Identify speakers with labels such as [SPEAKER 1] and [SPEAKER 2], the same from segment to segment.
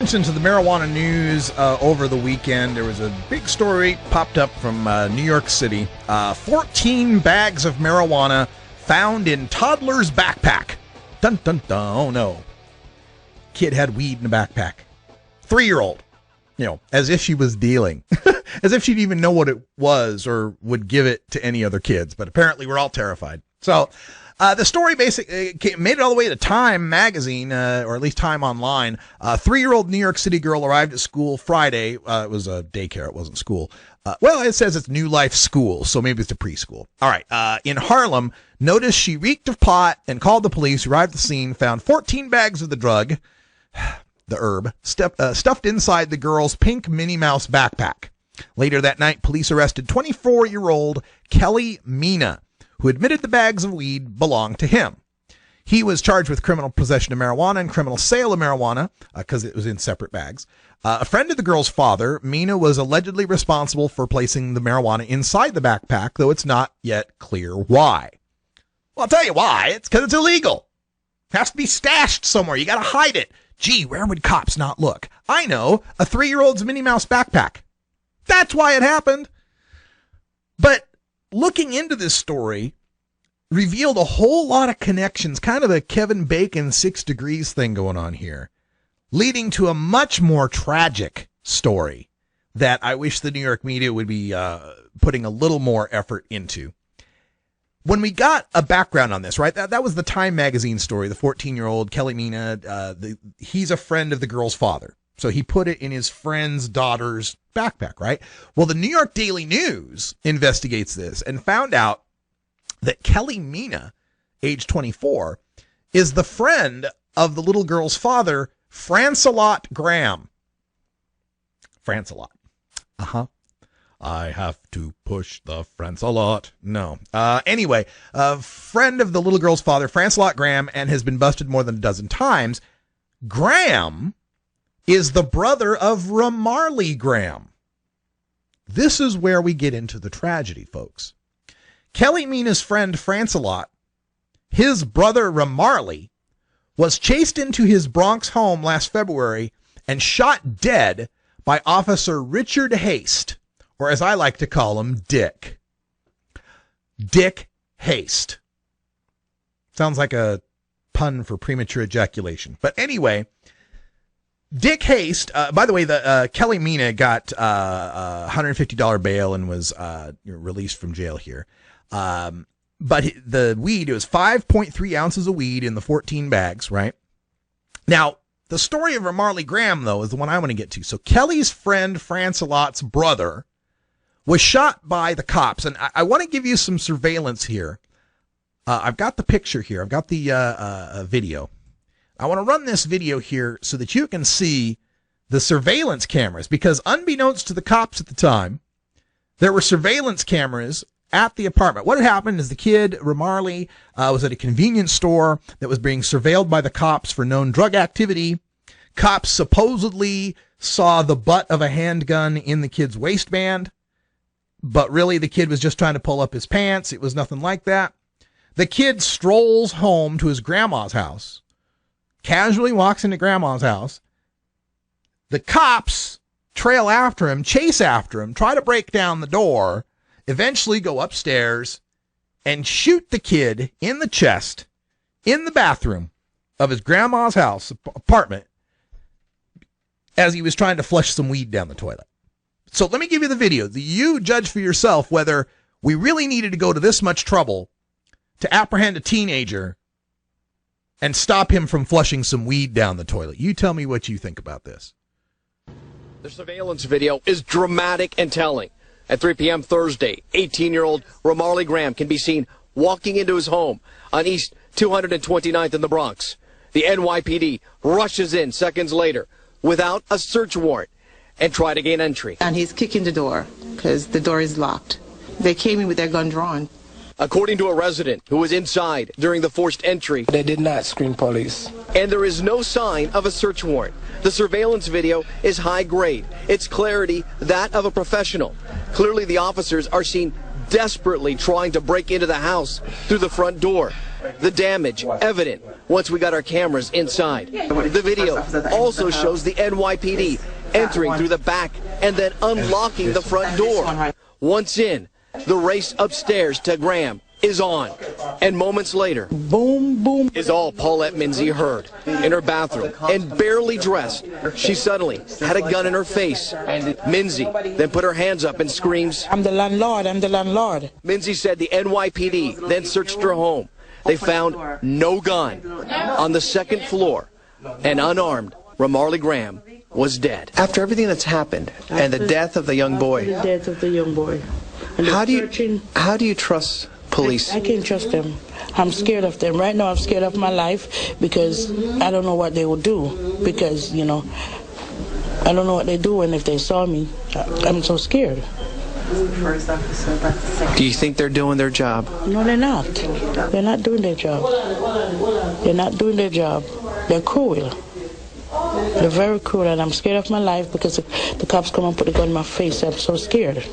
[SPEAKER 1] attention to the marijuana news over the weekend. There was a big story popped up from New York City. 14 bags of marijuana found in toddler's backpack. Dun, dun, dun. Oh, no. Kid had weed in the backpack. 3-year-old. You know, as if she was dealing. As if she'd even know what it was or would give it to any other kids. But apparently we're all terrified. So the story basically made it all the way to Time magazine, or at least Time Online. A 3-year-old New York City girl arrived at school Friday. It was a daycare. It wasn't school. Well, it says it's New Life School, so maybe it's a preschool. All right. In Harlem, noticed she reeked of pot and called the police, arrived at the scene, found 14 bags of the drug, the herb, stuffed inside the girl's pink Minnie Mouse backpack. Later that night, police arrested 24-year-old Kelly Mina, who admitted the bags of weed belonged to him. He was charged with criminal possession of marijuana and criminal sale of marijuana because it was in separate bags. A friend of the girl's father, Mina, was allegedly responsible for placing the marijuana inside the backpack, though it's not yet clear why. Well, I'll tell you why. It's because it's illegal. It has to be stashed somewhere. You got to hide it. Gee, where would cops not look? I know, a 3-year-old's Minnie Mouse backpack. That's why it happened. But looking into this story revealed a whole lot of connections, kind of a Kevin Bacon 6 Degrees thing going on here, leading to a much more tragic story that I wish the New York media would be putting a little more effort into. When we got a background on this, right, that was the Time magazine story, the 14-year-old Kelly Mina, he's a friend of the girl's father. So he put it in his friend's daughter's backpack, right? Well, the New York Daily News investigates this and found out that Kelly Mina, age 24, is the friend of the little girl's father, Ramarley Graham. Ramarley. I have to push the Ramarley. No. Anyway, a friend of the little girl's father, Ramarley Graham, and has been busted more than a dozen times. Graham is the brother of Ramarley Graham. This is where we get into the tragedy, folks. Kelly Mina's friend, Ramarley, his brother Ramarley, was chased into his Bronx home last February and shot dead by Officer Richard Haste, or as I like to call him, Dick. Dick Haste. Sounds like a pun for premature ejaculation. But anyway, Dick Haste, by the way, the Kelly Mina got $150 bail and was released from jail here. But the weed, it was 5.3 ounces of weed in the 14 bags, right? Now, the story of Ramarley Graham, though, is the one I want to get to. So Kelly's friend, Ramarley's brother, was shot by the cops. And I want to give you some surveillance here. I've got the picture here. I've got the video. I want to run this video here so that you can see the surveillance cameras, because unbeknownst to the cops at the time, there were surveillance cameras at the apartment. What had happened is the kid, Ramarley, was at a convenience store that was being surveilled by the cops for known drug activity. Cops supposedly saw the butt of a handgun in the kid's waistband, but really the kid was just trying to pull up his pants. It was nothing like that. The kid strolls home to his grandma's house, casually walks into grandma's house. The cops trail after him, chase after him, try to break down the door, eventually go upstairs and shoot the kid in the chest in the bathroom of his grandma's house, apartment, as he was trying to flush some weed down the toilet. So let me give you the video. You judge for yourself whether we really needed to go to this much trouble to apprehend a teenager and stop him from flushing some weed down the toilet. You tell me what you think about this.
[SPEAKER 2] The surveillance video is dramatic and telling. At 3 p.m. Thursday, 18-year-old Ramarley Graham can be seen walking into his home on East 229th in the Bronx. The NYPD rushes in seconds later without a search warrant and try to gain entry.
[SPEAKER 3] And he's kicking the door because the door is locked. They came in with their gun drawn.
[SPEAKER 2] According to a resident who was inside during the forced entry,
[SPEAKER 4] they did not scream police.
[SPEAKER 2] And there is no sign of a search warrant. The surveillance video is high grade. Its clarity, that of a professional. Clearly, the officers are seen desperately trying to break into the house through the front door. The damage evident once we got our cameras inside. The video also shows the NYPD entering through the back and then unlocking the front door. Once in, the race upstairs to Graham is on. And moments later,
[SPEAKER 5] boom, boom,
[SPEAKER 2] is all Paulette Minzy heard. In her bathroom and barely dressed, she suddenly had a gun in her face. Minzy then put her hands up and screams,
[SPEAKER 5] I'm the landlord, I'm the landlord.
[SPEAKER 2] Minzy said the NYPD then searched her home. They found no gun. On the second floor, an unarmed Ramarley Graham was dead. After everything that's happened and the death of the young boy,
[SPEAKER 5] The death of the young boy.
[SPEAKER 2] how do you trust police?
[SPEAKER 5] I can't trust them. I'm scared of them. Right now I'm scared of my life because I don't know what they will do. Because, you know, I don't know what they're doing if they saw me. I'm so scared.
[SPEAKER 2] Do you think they're doing their job?
[SPEAKER 5] No, they're not. They're not doing their job. They're not doing their job. They're cruel. They're very cruel, and I'm scared of my life because the cops come and put the gun in my face. I'm so scared.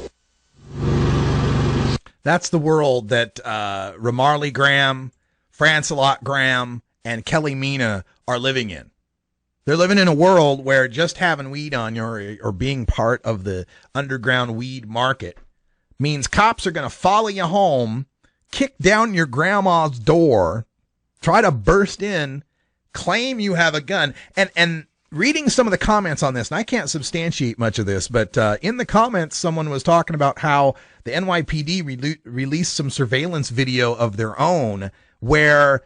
[SPEAKER 1] That's the world that Ramarley Graham, Francelot Graham, and Kelly Mina are living in. They're living in a world where just having weed on you or being part of the underground weed market means cops are going to follow you home, kick down your grandma's door, try to burst in, claim you have a gun. And reading some of the comments on this, and I can't substantiate much of this, but in the comments, someone was talking about how the NYPD released some surveillance video of their own where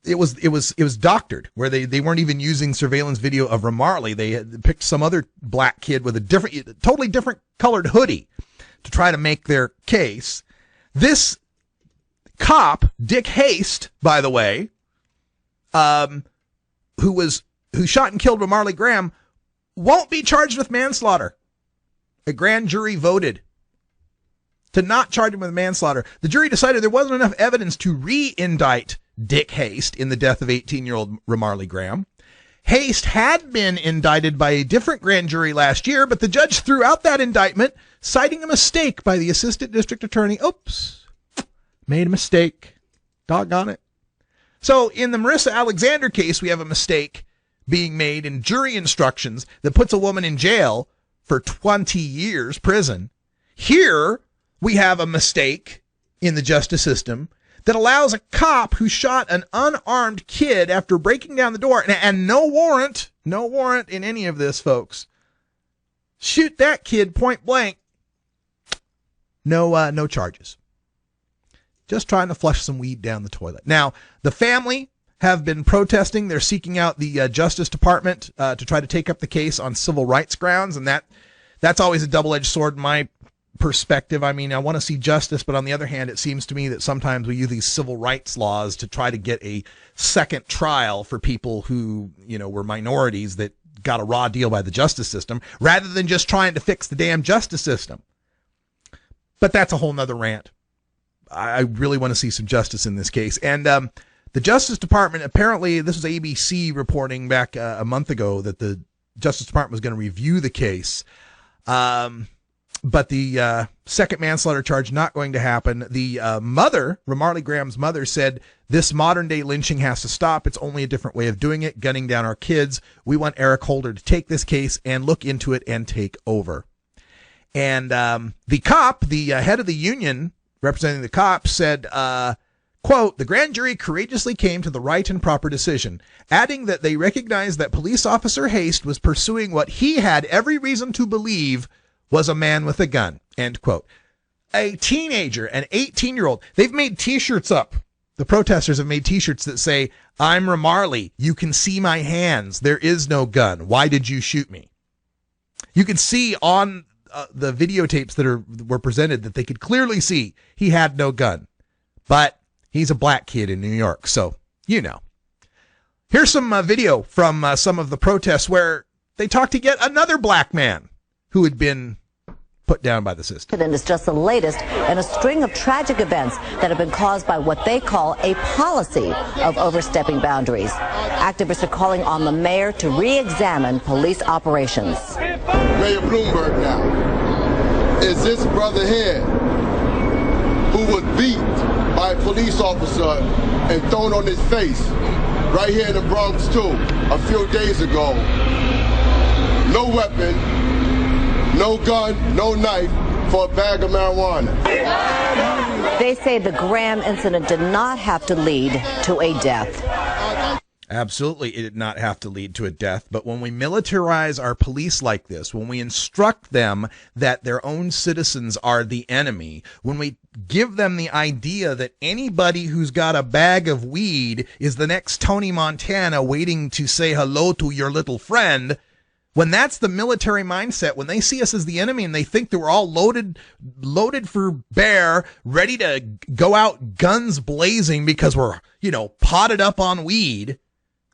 [SPEAKER 1] it was doctored, where they weren't even using surveillance video of Ramarley. They had picked some other black kid with a totally different colored hoodie to try to make their case. This cop, Dick Haste, by the way, who shot and killed Ramarley Graham, won't be charged with manslaughter. A grand jury voted to not charge him with manslaughter. The jury decided there wasn't enough evidence to re-indict Dick Haste in the death of 18-year-old Ramarley Graham. Haste had been indicted by a different grand jury last year, but the judge threw out that indictment, citing a mistake by the assistant district attorney. Oops, made a mistake. Doggone it. So in the Marissa Alexander case, we have a mistake being made in jury instructions that puts a woman in jail for 20 years prison. Here, we have a mistake in the justice system that allows a cop who shot an unarmed kid after breaking down the door, and no warrant in any of this, folks. Shoot that kid point blank. No charges. Just trying to flush some weed down the toilet. Now, the family have been protesting. They're seeking out the Justice Department to try to take up the case on civil rights grounds, and that's always a double-edged sword in my perspective. I mean, I want to see justice, but on the other hand, it seems to me that sometimes we use these civil rights laws to try to get a second trial for people who, were minorities that got a raw deal by the justice system, rather than just trying to fix the damn justice system. But that's a whole nother rant. I really want to see some justice in this case. And the Justice Department, apparently, this was ABC reporting back a month ago that the Justice Department was going to review the case. But the second manslaughter charge not going to happen. The mother, Ramarley Graham's mother, said this modern day lynching has to stop. It's only a different way of doing it, gunning down our kids. We want Eric Holder to take this case and look into it and take over. And the cop, the head of the union representing the cops, said, quote, the grand jury courageously came to the right and proper decision, adding that they recognized that police officer Haste was pursuing what he had every reason to believe was a man with a gun, end quote. A teenager, an 18-year-old, they've made T-shirts up. The protesters have made T-shirts that say, I'm Ramarley. You can see my hands. There is no gun. Why did you shoot me? You can see on the videotapes that were presented that they could clearly see he had no gun. But he's a black kid in New York, so Here's some video from some of the protests where they talked to yet another black man who had been put down by the system.
[SPEAKER 6] And is just the latest in a string of tragic events that have been caused by what they call a policy of overstepping boundaries. Activists are calling on the mayor to re-examine police operations.
[SPEAKER 7] Mayor Bloomberg now, is this brother here who was beat by a police officer and thrown on his face. Right here in the Bronx, too, a few days ago. No weapon, no gun, no knife for a bag of marijuana.
[SPEAKER 6] They say the Graham incident did not have to lead to a death.
[SPEAKER 1] Absolutely, it did not have to lead to a death, but when we militarize our police like this, when we instruct them that their own citizens are the enemy, when we give them the idea that anybody who's got a bag of weed is the next Tony Montana waiting to say hello to your little friend, when that's the military mindset, when they see us as the enemy and they think that we're all loaded for bear, ready to go out guns blazing because we're, potted up on weed,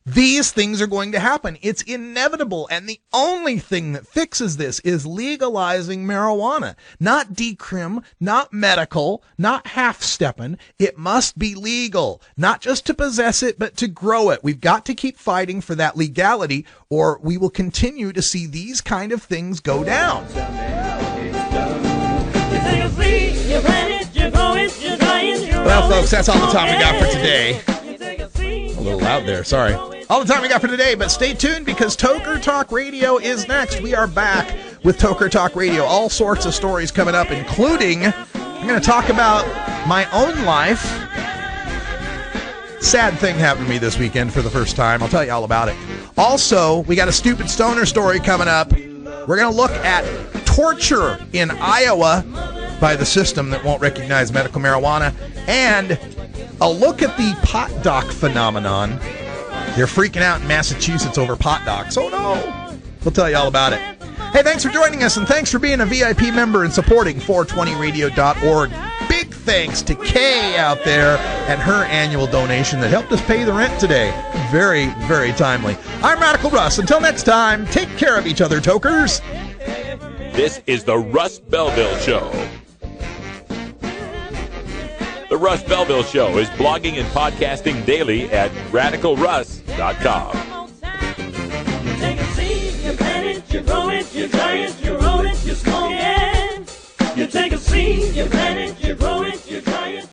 [SPEAKER 1] these things are going to happen. It's inevitable. And the only thing that fixes this is legalizing marijuana. Not decrim, not medical, not half-stepping. It must be legal. Not just to possess it, but to grow it. We've got to keep fighting for that legality, or we will continue to see these kind of things go down. Well, folks, that's all the time we got for today. A little loud there, sorry. All the time we got for today, but stay tuned because Toker Talk Radio is next. We are back with Toker Talk Radio. All sorts of stories coming up, including I'm going to talk about my own life. Sad thing happened to me this weekend for the first time. I'll tell you all about it. Also, we got a stupid stoner story coming up. We're going to look at torture in Iowa by the system that won't recognize medical marijuana, and a look at the pot doc phenomenon. They're freaking out in Massachusetts over pot docs. Oh, no. We'll tell you all about it. Hey, thanks for joining us, and thanks for being a VIP member and supporting 420radio.org. Big thanks to Kay out there and her annual donation that helped us pay the rent today. Very, very timely. I'm Radical Russ. Until next time, take care of each other, tokers.
[SPEAKER 8] This is the Russ Belville Show. The Russ Belville Show is blogging and podcasting daily at radicalruss.com.
[SPEAKER 9] You take a seed, you plant it, you grow it, you dry it, you roll it, you smoke it. You take a seed, you plant it, you grow it, you